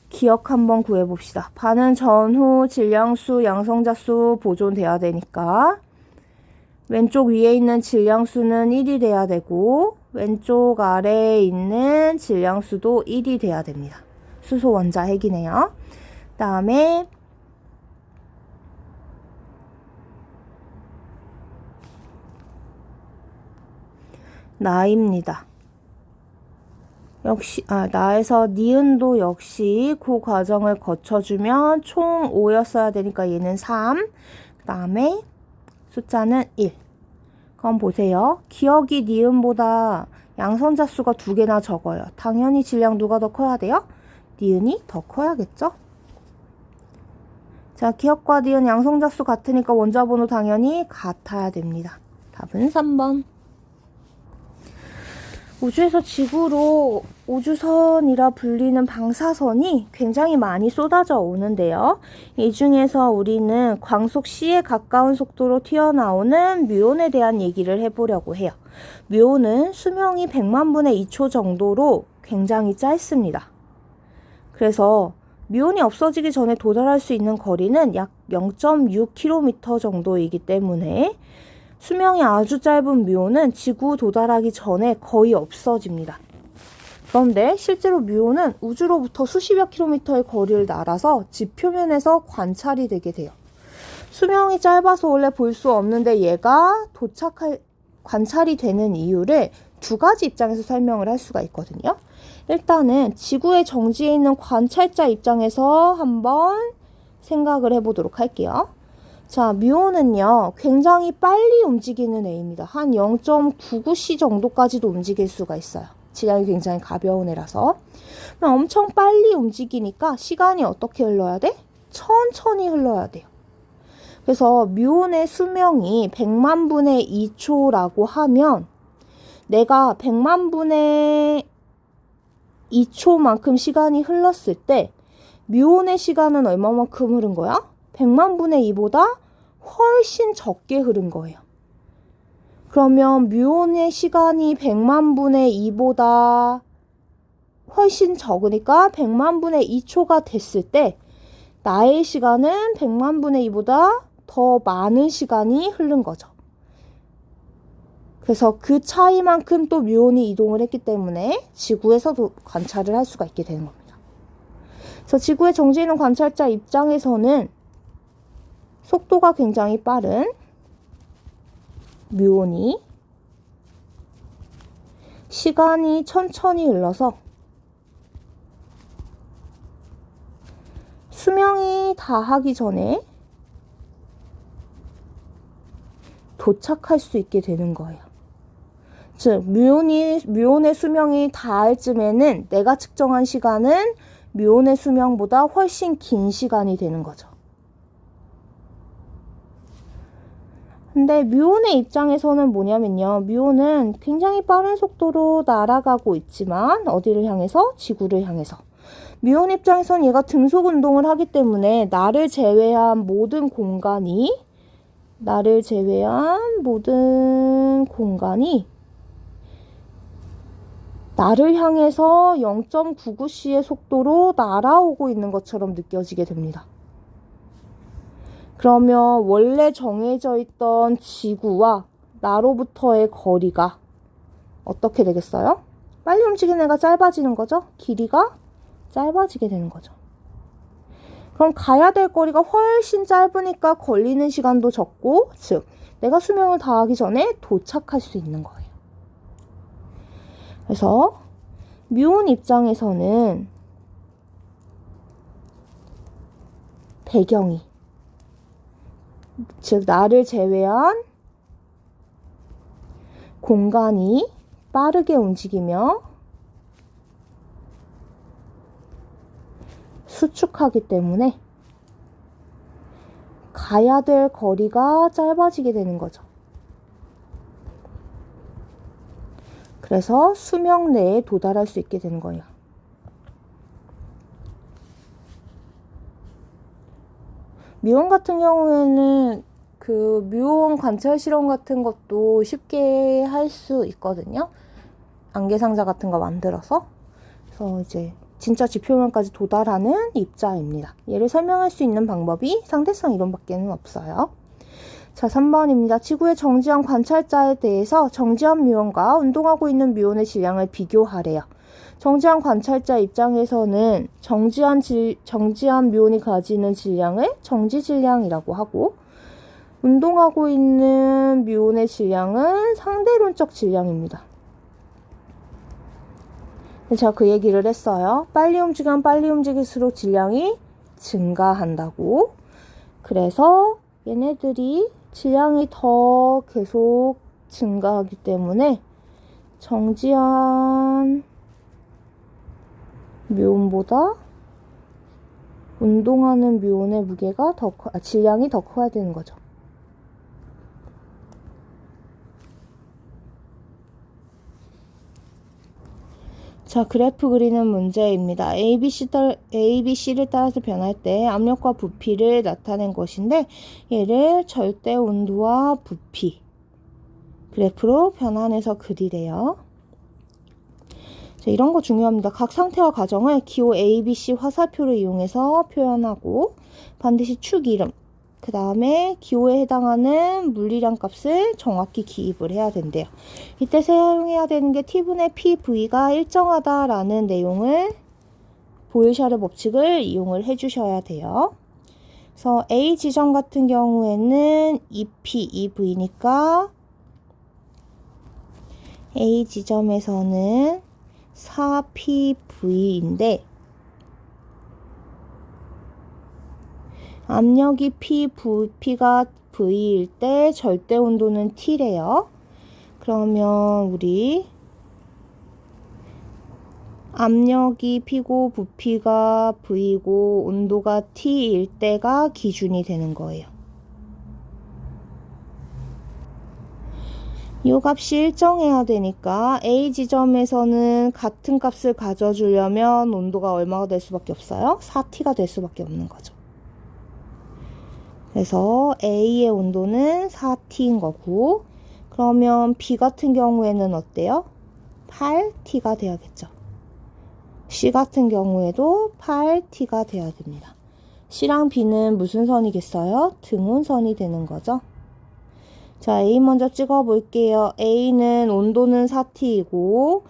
기억 한번 구해봅시다. 반응 전후 질량수, 양성자수 보존돼야 되니까 왼쪽 위에 있는 질량수는 1이 돼야 되고, 왼쪽 아래에 있는 질량수도 1이 돼야 됩니다. 수소, 원자, 핵이네요. 그 다음에 나입니다. 역시 나에서 니은도 역시 그 과정을 거쳐주면 총 5였어야 되니까 얘는 3. 그 다음에 숫자는 1. 그럼 보세요. 기억이 니은보다 양성자수가 2개나 적어요. 당연히 질량 누가 더 커야 돼요? 니은이 더 커야겠죠? 자, 기억과 니은 양성자수 같으니까 원자번호 당연히 같아야 됩니다. 답은 3번. 우주에서 지구로 우주선이라 불리는 방사선이 굉장히 많이 쏟아져 오는데요. 이 중에서 우리는 광속 C에 가까운 속도로 튀어나오는 뮤온에 대한 얘기를 해보려고 해요. 뮤온은 수명이 100만 분의 2초 정도로 굉장히 짧습니다. 그래서 뮤온이 없어지기 전에 도달할 수 있는 거리는 약 0.6km 정도이기 때문에 수명이 아주 짧은 뮤온은 지구 도달하기 전에 거의 없어집니다. 그런데 실제로 뮤온은 우주로부터 수십여 킬로미터의 거리를 날아서 지표면에서 관찰이 되게 돼요. 수명이 짧아서 원래 볼 수 없는데 얘가 관찰이 되는 이유를 두 가지 입장에서 설명을 할 수가 있거든요. 일단은 지구의 정지에 있는 관찰자 입장에서 한번 생각을 해보도록 할게요. 자, 뮤온은요, 굉장히 빨리 움직이는 애입니다. 한 0.99c 정도까지도 움직일 수가 있어요. 질량이 굉장히 가벼운 애라서. 엄청 빨리 움직이니까 시간이 어떻게 흘러야 돼? 천천히 흘러야 돼요. 그래서 뮤온의 수명이 100만 분의 2초라고 하면 내가 100만 분의 2초만큼 시간이 흘렀을 때 뮤온의 시간은 얼마만큼 흐른 거야? 100만 분의 2보다 훨씬 적게 흐른 거예요. 그러면 뮤온의 시간이 100만 분의 2보다 훨씬 적으니까 100만 분의 2초가 됐을 때 나의 시간은 100만 분의 2보다 더 많은 시간이 흐른 거죠. 그래서 그 차이만큼 또 뮤온이 이동을 했기 때문에 지구에서도 관찰을 할 수가 있게 되는 겁니다. 그래서 지구의 정지에 있는 관찰자 입장에서는 속도가 굉장히 빠른 뮤온이 시간이 천천히 흘러서 수명이 다하기 전에 도착할 수 있게 되는 거예요. 즉, 뮤온의 수명이 닿을 쯤에는 내가 측정한 시간은 뮤온의 수명보다 훨씬 긴 시간이 되는 거죠. 근데 뮤온의 입장에서는 뭐냐면요. 뮤온은 굉장히 빠른 속도로 날아가고 있지만 어디를 향해서? 지구를 향해서. 뮤온 입장에서는 얘가 등속 운동을 하기 때문에 나를 제외한 모든 공간이 나를 향해서 0.99c의 속도로 날아오고 있는 것처럼 느껴지게 됩니다. 그러면 원래 정해져 있던 지구와 나로부터의 거리가 어떻게 되겠어요? 빨리 움직이는 애가 짧아지는 거죠? 길이가 짧아지게 되는 거죠. 그럼 가야 될 거리가 훨씬 짧으니까 걸리는 시간도 적고, 즉 내가 수명을 다하기 전에 도착할 수 있는 거예요. 그래서 뮤온 입장에서는 배경이, 즉 나를 제외한 공간이 빠르게 움직이며 수축하기 때문에 가야 될 거리가 짧아지게 되는 거죠. 그래서 수명 내에 도달할 수 있게 되는 거예요. 뮤온 같은 경우에는 그 뮤온 관찰 실험 같은 것도 쉽게 할 수 있거든요. 안개상자 같은 거 만들어서. 그래서 이제 진짜 지표면까지 도달하는 입자입니다. 얘를 설명할 수 있는 방법이 상대성 이론밖에는 없어요. 자, 3번입니다. 지구의 정지한 관찰자에 대해서 정지한 뮤온과 운동하고 있는 뮤온의 질량을 비교하래요. 정지한 관찰자 입장에서는 정지한 뮤온이 가지는 질량을 정지 질량이라고 하고, 운동하고 있는 뮤온의 질량은 상대론적 질량입니다. 제가 그 얘기를 했어요. 빨리 움직이면 빨리 움직일수록 질량이 증가한다고. 그래서 얘네들이 질량이 더 계속 증가하기 때문에 정지한 뮤온보다 운동하는 뮤온의 무게가 질량이 더 커야 되는 거죠. 자, 그래프 그리는 문제입니다. ABC를 따라서 변할 때 압력과 부피를 나타낸 것인데, 얘를 절대 온도와 부피 그래프로 변환해서 그리래요. 자, 이런 거 중요합니다. 각 상태와 과정을 기호 ABC 화살표를 이용해서 표현하고, 반드시 축 이름, 그 다음에 기호에 해당하는 물리량 값을 정확히 기입을 해야 된대요. 이때 사용해야 되는 게 T분의 PV가 일정하다라는 내용을 보일샤르 법칙을 이용을 해주셔야 돼요. 그래서 A 지점 같은 경우에는 EP, EV니까 A 지점에서는 4pV인데 압력이 P, 부피가 V일 때 절대 온도는 T래요. 그러면 우리 압력이 P고 부피가 V고 온도가 T일 때가 기준이 되는 거예요. 이 값이 일정해야 되니까 A 지점에서는 같은 값을 가져주려면 온도가 얼마가 될 수밖에 없어요? 4T가 될 수밖에 없는 거죠. 그래서 A의 온도는 4T인 거고, 그러면 B 같은 경우에는 어때요? 8T가 돼야겠죠. C 같은 경우에도 8T가 돼야 됩니다. C랑 B는 무슨 선이겠어요? 등온선이 되는 거죠. 자, A 먼저 찍어 볼게요. A는 온도는 4T이고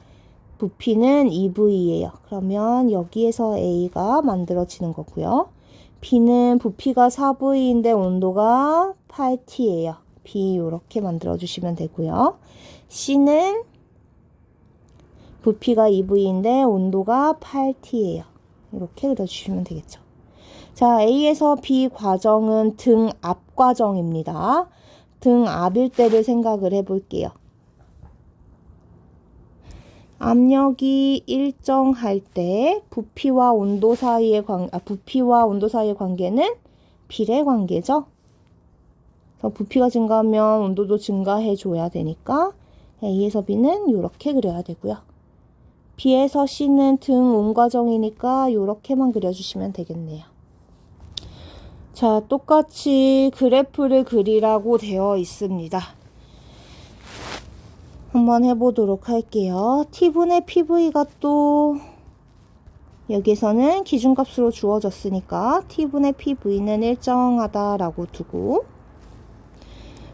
부피는 2V예요. 그러면 여기에서 A가 만들어지는 거고요. B는 부피가 4V인데 온도가 8T예요. B 이렇게 만들어 주시면 되고요. C는 부피가 2V인데 온도가 8T예요. 이렇게 그려주시면 되겠죠. 자, A에서 B 과정은 등압 과정입니다. 등압일 때를 생각을 해볼게요. 압력이 일정할 때 부피와 온도 사이의 관계는 비례 관계죠. 그래서 부피가 증가하면 온도도 증가해 줘야 되니까 A에서 B는 이렇게 그려야 되고요. B에서 C는 등온 과정이니까 이렇게만 그려주시면 되겠네요. 자, 똑같이 그래프를 그리라고 되어 있습니다. 한번 해보도록 할게요. T분의 PV가 또 여기서는 기준값으로 주어졌으니까 T분의 PV는 일정하다라고 두고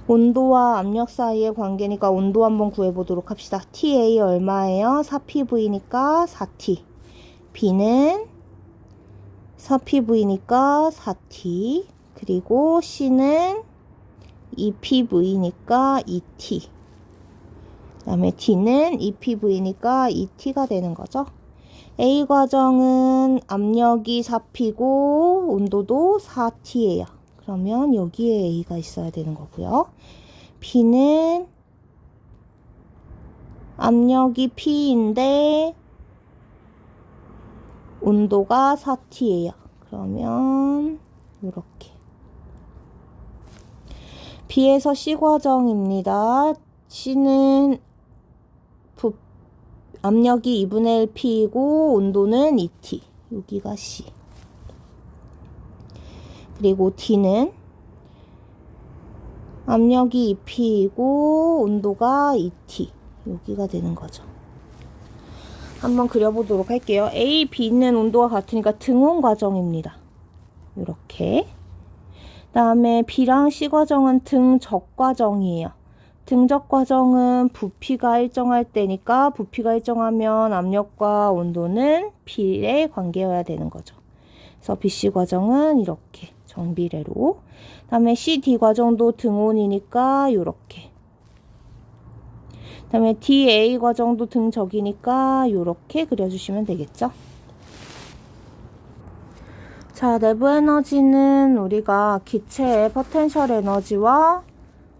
온도와 압력 사이의 관계니까 온도 한번 구해보도록 합시다. TA 얼마예요? 4PV니까 4T. B는 4PV니까 4T. 그리고 C는 2PV니까 2T. 그 다음에 D는 2PV니까 2T가 되는 거죠. A 과정은 압력이 4P고 온도도 4T예요. 그러면 여기에 A가 있어야 되는 거고요. B는 압력이 P인데 온도가 4T예요. 그러면 이렇게. B에서 C 과정입니다. C는 압력이 2분의 1 P이고 온도는 2T. 여기가 C. 그리고 D는 압력이 2P이고 온도가 2T. 여기가 되는 거죠. 한번 그려보도록 할게요. A, B는 온도가 같으니까 등온 과정입니다. 이렇게. 그 다음에 B랑 C 과정은 등적 과정이에요. 등적 과정은 부피가 일정할 때니까 부피가 일정하면 압력과 온도는 비례 관계여야 되는 거죠. 그래서 BC 과정은 이렇게 정비례로. 그 다음에 CD 과정도 등온이니까 이렇게. 그 다음에 DA 과정도 등적이니까 이렇게 그려주시면 되겠죠. 자, 내부 에너지는 우리가 기체의 포텐셜 에너지와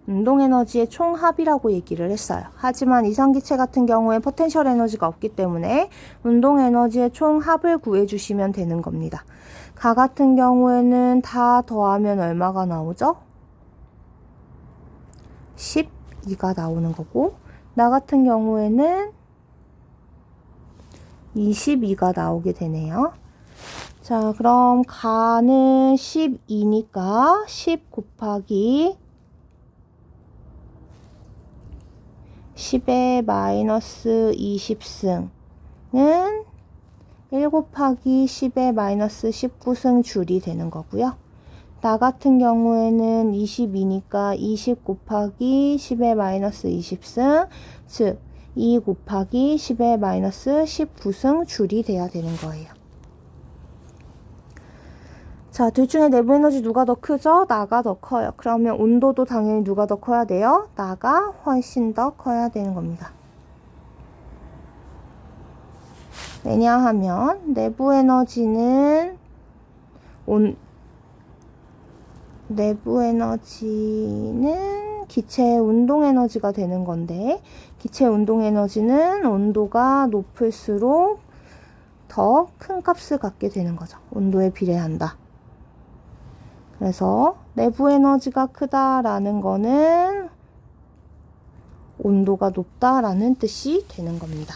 운동 에너지의 총합이라고 얘기를 했어요. 하지만 이상기체 같은 경우에 포텐셜 에너지가 없기 때문에 운동 에너지의 총합을 구해주시면 되는 겁니다. 가 같은 경우에는 다 더하면 얼마가 나오죠? 12가 나오는 거고, 나 같은 경우에는 22가 나오게 되네요. 자, 그럼 가는 12니까 10 곱하기 10의 마이너스 20승은 1 곱하기 10의 마이너스 19승 줄이 되는 거고요. 나 같은 경우에는 22니까 20 곱하기 10의 마이너스 20승, 즉 2 곱하기 10의 마이너스 19승 줄이 돼야 되는 거예요. 자, 둘 중에 내부 에너지 누가 더 크죠? 나가 더 커요. 그러면 온도도 당연히 누가 더 커야 돼요? 나가 훨씬 더 커야 되는 겁니다. 왜냐하면 내부 에너지는 기체의 운동 에너지가 되는 건데, 기체의 운동 에너지는 온도가 높을수록 더 큰 값을 갖게 되는 거죠. 온도에 비례한다. 그래서 내부 에너지가 크다라는 거는 온도가 높다라는 뜻이 되는 겁니다.